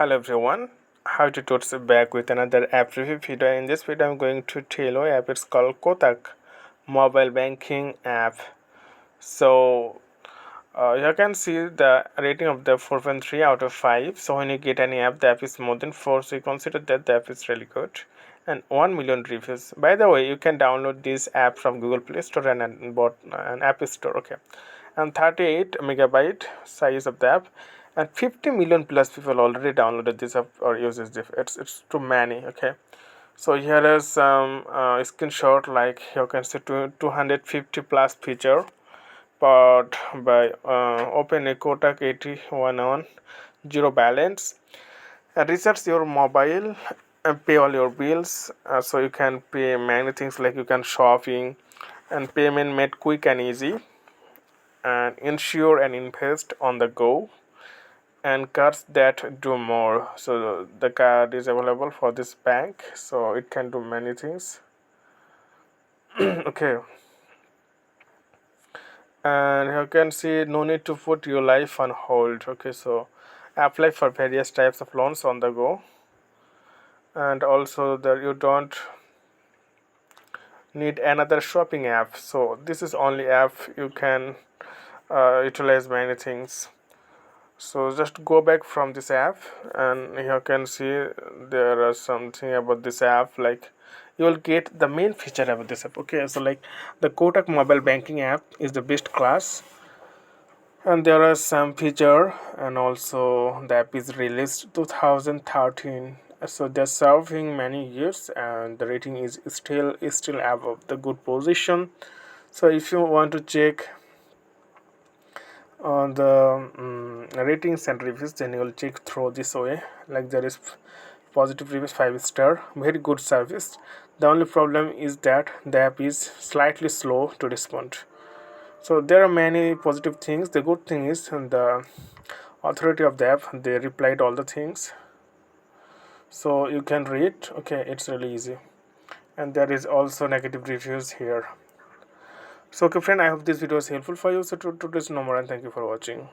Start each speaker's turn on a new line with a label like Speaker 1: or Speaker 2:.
Speaker 1: Hello everyone, how to towards back with another app review video. In this video I'm going to tell you app. It's called Kotak mobile banking app. So you can see the rating of the 4.3 out of 5. So when you get any app, the app is more than 4, so you consider that the app is really good. And 1 million reviews. By the way, you can download this app from Google Play Store and an App Store. Okay, and 38 megabyte size of the app, and 50 million plus people already downloaded this app or uses this. It's too many. Okay, so here is some screenshot. Like you can see 250 plus feature powered by open a Kotak 81 on zero balance, and research your mobile and pay all your bills. So you can pay many things, like you can shopping and payment made quick and easy, and insure and invest on the go, and cards that do more. So the card is available for this bank, so it can do many things. Okay, and you can see no need to put your life on hold. Okay, so apply for various types of loans on the go, and also that you don't need another shopping app. So this is only app you can utilize many things. So just go back from this app, and you can see there are something about this app. Like you will get the main feature about this app. Okay, so like the Kotak mobile banking app is the best class, and there are some feature, and also the app is released 2013, so they're serving many years, and the rating is still above the good position. So if you want to check on the ratings and reviews, then you will check through this way. Like there is positive reviews, 5 star, very good service. The only problem is that the app is slightly slow to respond. So there are many positive things. The good thing is the authority of the app, they replied all the things, so you can read. Okay, it's really easy. And there is also negative reviews here. So okay friend, I hope this video is helpful for you. So to today's no more, and thank you for watching.